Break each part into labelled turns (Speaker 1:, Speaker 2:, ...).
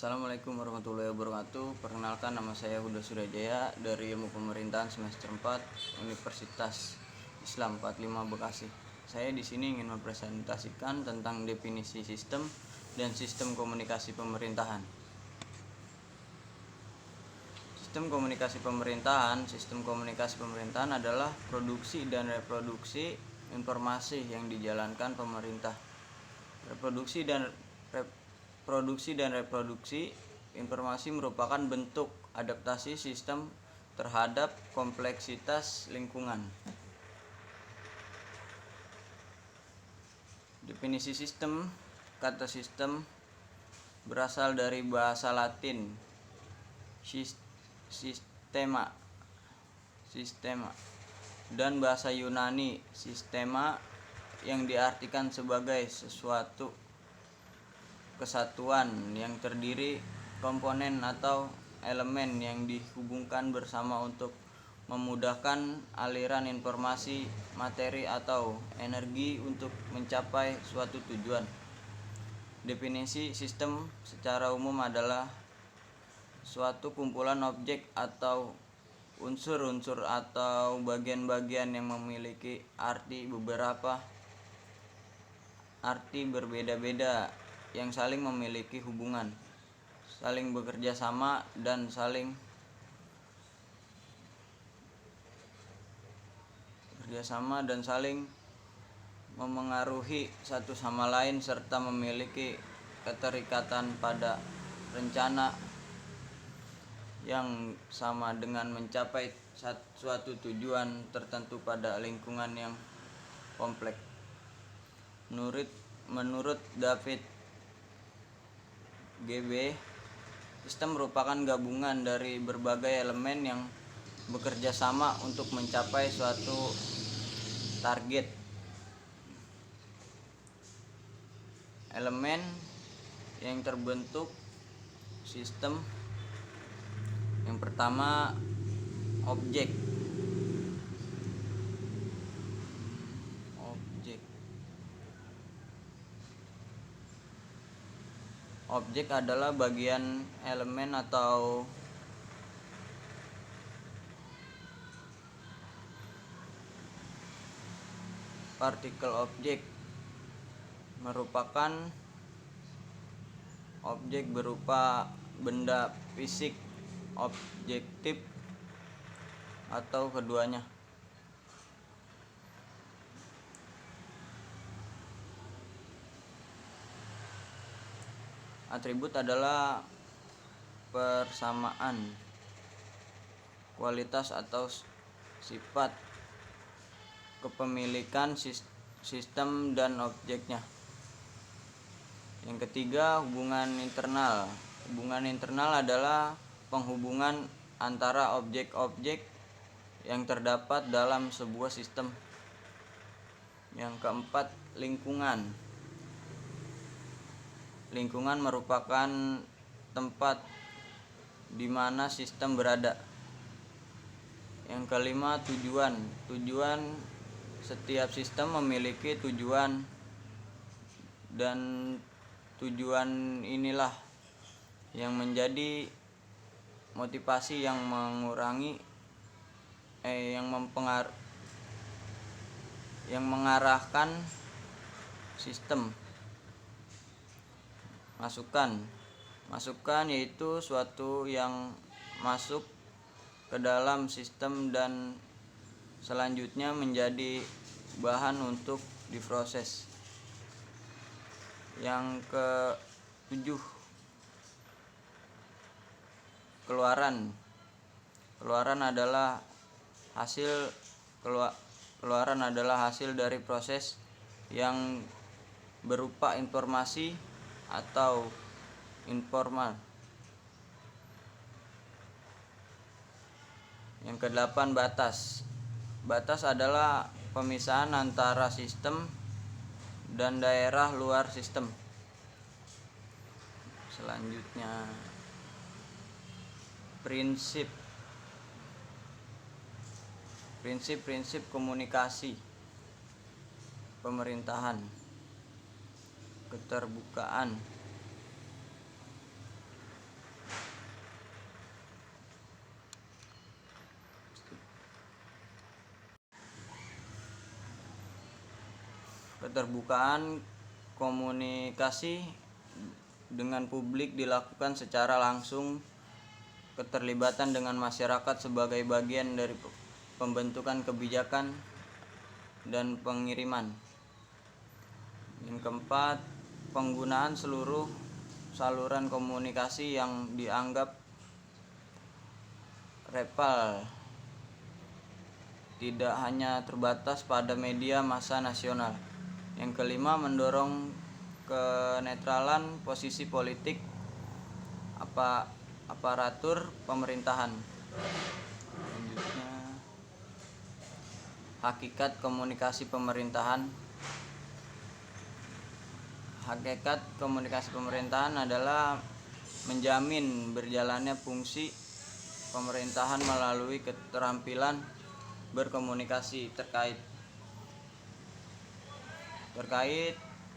Speaker 1: Assalamualaikum warahmatullahi wabarakatuh. Perkenalkan, nama saya Huda Surajaya dari Ilmu Pemerintahan semester 4 Universitas Islam 45 Bekasi. Saya di sini ingin mempresentasikan tentang definisi sistem dan sistem komunikasi pemerintahan. Sistem komunikasi pemerintahan adalah produksi dan reproduksi informasi yang dijalankan pemerintah. Produksi dan reproduksi informasi merupakan bentuk adaptasi sistem terhadap kompleksitas lingkungan. Definisi sistem. Kata sistem berasal dari bahasa Latin sistema dan bahasa Yunani sistema, yang diartikan sebagai sesuatu kesatuan yang terdiri komponen atau elemen yang dihubungkan bersama untuk memudahkan aliran informasi, materi, atau energi untuk mencapai suatu tujuan. Definisi sistem secara umum adalah suatu kumpulan objek atau unsur-unsur atau bagian-bagian yang memiliki arti berbeda-beda, yang saling memiliki hubungan, saling bekerja sama, dan saling memengaruhi satu sama lain, serta memiliki keterikatan pada rencana yang sama dengan mencapai suatu tujuan tertentu pada lingkungan yang kompleks. Menurut David G.B., sistem merupakan gabungan dari berbagai elemen yang bekerja sama untuk mencapai suatu target. Elemen yang terbentuk sistem: yang pertama, objek. Objek adalah bagian elemen atau partikel. Objek merupakan objek berupa benda fisik, objektif, atau keduanya. Atribut adalah persamaan, kualitas atau sifat kepemilikan sistem dan objeknya. Yang ketiga, hubungan internal. Hubungan internal adalah penghubungan antara objek-objek yang terdapat dalam sebuah sistem. Yang keempat, lingkungan. Lingkungan merupakan tempat di mana sistem berada. Yang kelima, tujuan. Tujuan setiap sistem memiliki tujuan, dan tujuan inilah yang menjadi motivasi yang mengarahkan sistem. Masukan yaitu suatu yang masuk ke dalam sistem dan selanjutnya menjadi bahan untuk diproses. Yang ketujuh, keluaran. Keluaran adalah hasil dari proses yang berupa informasi atau informal. Yang kedelapan, batas. Batas adalah pemisahan antara sistem dan daerah luar sistem. Selanjutnya, prinsip komunikasi pemerintahan: keterbukaan, Keterbukaan komunikasi dengan publik dilakukan secara langsung. Keterlibatan dengan masyarakat sebagai bagian dari pembentukan kebijakan dan pengiriman. Yang keempat, penggunaan seluruh saluran komunikasi yang dianggap relevan, tidak hanya terbatas pada media massa nasional. Yang kelima, mendorong kenetralan posisi politik aparatur pemerintahan. Selanjutnya, hakikat komunikasi pemerintahan. Hakikat komunikasi pemerintahan adalah menjamin berjalannya fungsi pemerintahan melalui keterampilan berkomunikasi terkait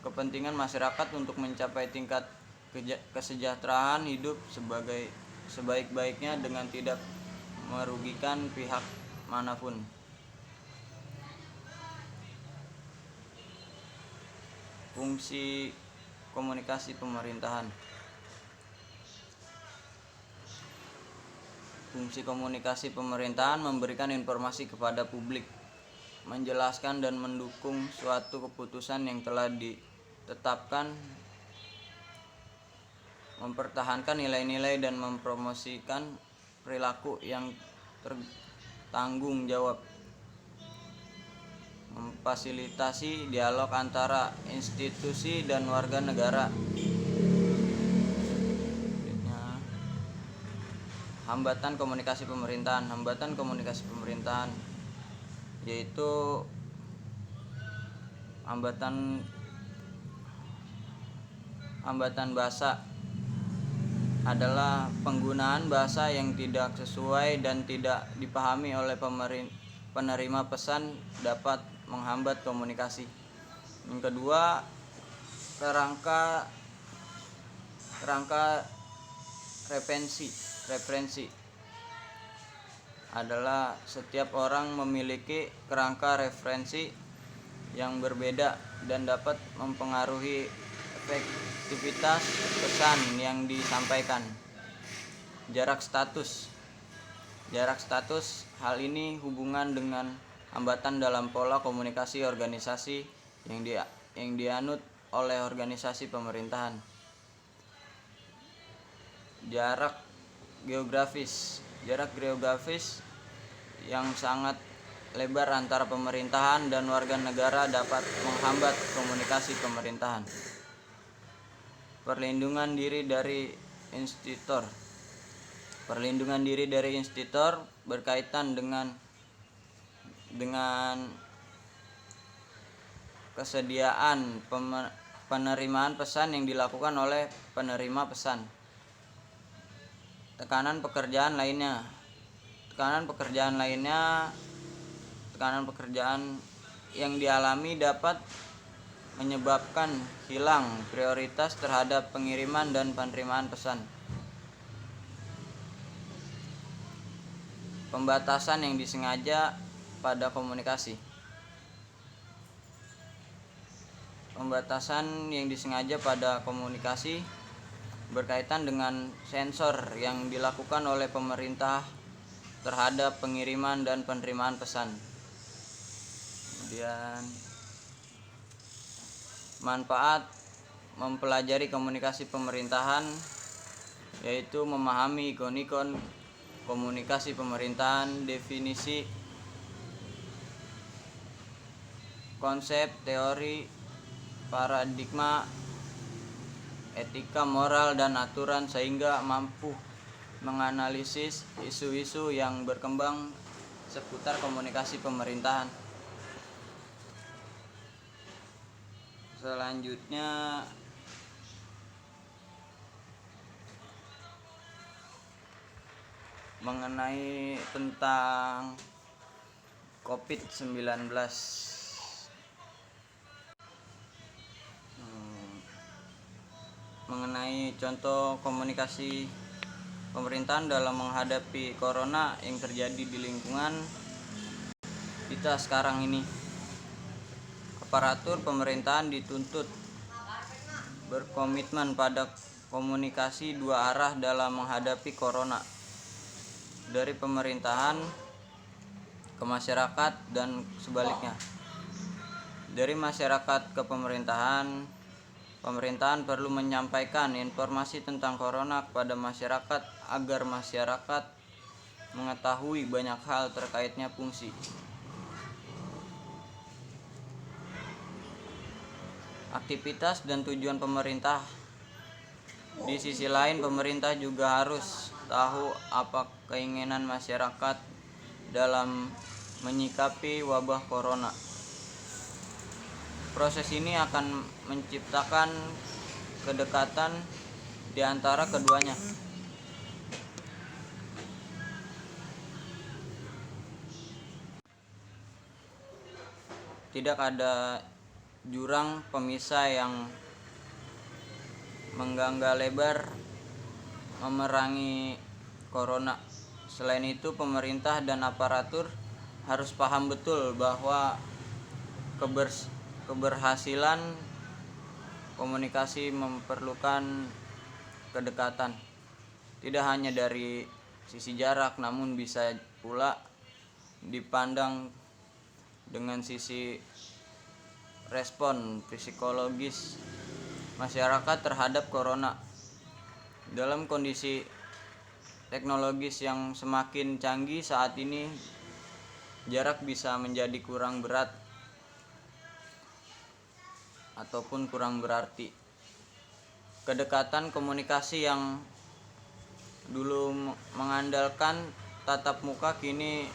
Speaker 1: kepentingan masyarakat untuk mencapai tingkat kesejahteraan hidup sebaik-baiknya dengan tidak merugikan pihak manapun. Fungsi komunikasi pemerintahan. Fungsi komunikasi pemerintahan memberikan informasi kepada publik, menjelaskan dan mendukung suatu keputusan yang telah ditetapkan, mempertahankan nilai-nilai dan mempromosikan perilaku yang bertanggung jawab, memfasilitasi dialog antara institusi dan warga negara. Hambatan komunikasi pemerintahan. Hambatan komunikasi pemerintahan yaitu hambatan bahasa adalah penggunaan bahasa yang tidak sesuai dan tidak dipahami oleh penerima pesan dapat menghambat komunikasi. Yang kedua, kerangka referensi adalah setiap orang memiliki kerangka referensi yang berbeda dan dapat mempengaruhi efektivitas pesan yang disampaikan. Jarak status. Hal ini hubungan dengan hambatan dalam pola komunikasi organisasi yang dianut oleh organisasi pemerintahan. Jarak geografis yang sangat lebar antara pemerintahan dan warga negara dapat menghambat komunikasi pemerintahan. Perlindungan diri dari institutor berkaitan dengan kesediaan penerimaan pesan yang dilakukan oleh penerima pesan. Tekanan pekerjaan yang dialami dapat menyebabkan hilang prioritas terhadap pengiriman dan penerimaan pesan. Pembatasan yang disengaja pada komunikasi. Berkaitan dengan sensor yang dilakukan oleh pemerintah terhadap pengiriman dan penerimaan pesan. Kemudian, manfaat mempelajari komunikasi pemerintahan yaitu memahami ikon-ikon komunikasi pemerintahan, definisi, konsep, teori, paradigma, etika, moral, dan aturan sehingga mampu menganalisis isu-isu yang berkembang seputar komunikasi pemerintahan. Selanjutnya, mengenai tentang COVID-19. Mengenai contoh komunikasi pemerintahan dalam menghadapi corona yang terjadi di lingkungan kita sekarang ini. Aparatur pemerintahan dituntut berkomitmen pada komunikasi dua arah dalam menghadapi corona, dari pemerintahan ke masyarakat dan sebaliknya. Dari masyarakat ke pemerintahan, pemerintahan perlu menyampaikan informasi tentang corona kepada masyarakat agar masyarakat mengetahui banyak hal terkaitnya fungsi, aktivitas dan tujuan pemerintah. Di sisi lain, pemerintah juga harus tahu apa keinginan masyarakat dalam menyikapi wabah corona. Proses ini akan menciptakan kedekatan di antara keduanya. Tidak ada jurang pemisah yang menggangga lebar memerangi corona. Selain itu, pemerintah dan aparatur harus paham betul bahwa keberhasilan komunikasi memerlukan kedekatan, tidak hanya dari sisi jarak, namun bisa pula dipandang dengan sisi respon psikologis masyarakat terhadap corona. Dalam kondisi teknologis yang semakin canggih saat ini, jarak bisa menjadi kurang berat ataupun kurang berarti. Kedekatan komunikasi yang dulu mengandalkan tatap muka kini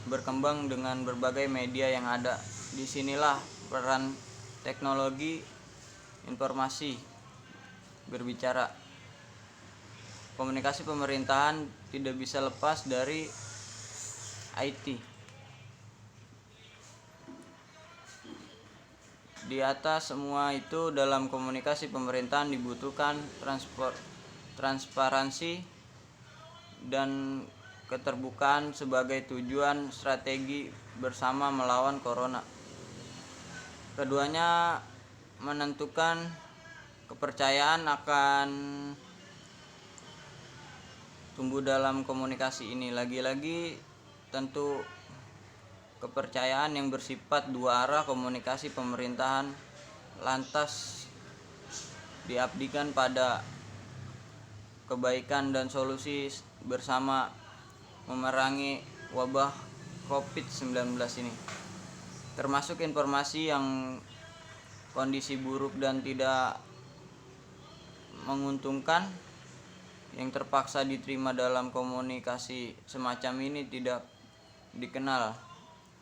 Speaker 1: berkembang dengan berbagai media yang ada. Disinilah peran teknologi informasi berbicara. Komunikasi pemerintahan tidak bisa lepas dari IT. Di atas semua itu, dalam komunikasi pemerintahan dibutuhkan transparansi dan keterbukaan sebagai tujuan strategi bersama melawan corona. Keduanya menentukan kepercayaan akan tumbuh dalam komunikasi ini. Lagi-lagi tentu kepercayaan yang bersifat dua arah komunikasi pemerintahan lantas diabdikan pada kebaikan dan solusi bersama memerangi wabah COVID-19 ini, termasuk informasi yang kondisi buruk dan tidak menguntungkan yang terpaksa diterima dalam komunikasi semacam ini tidak dikenal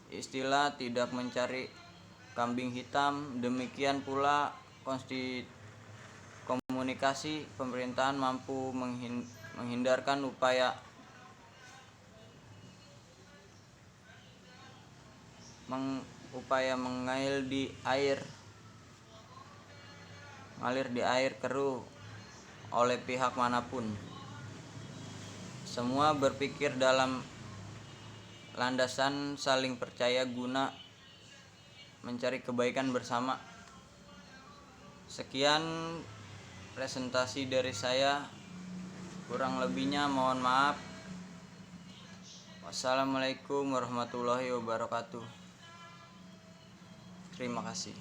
Speaker 1: istilah tidak mencari kambing hitam. Demikian pula komunikasi pemerintahan mampu menghindarkan upaya mengalir di air keruh oleh pihak manapun. Semua berpikir dalam landasan saling percaya guna mencari kebaikan bersama. Sekian presentasi dari saya, kurang lebihnya mohon maaf. Wassalamualaikum warahmatullahi wabarakatuh. Terima kasih.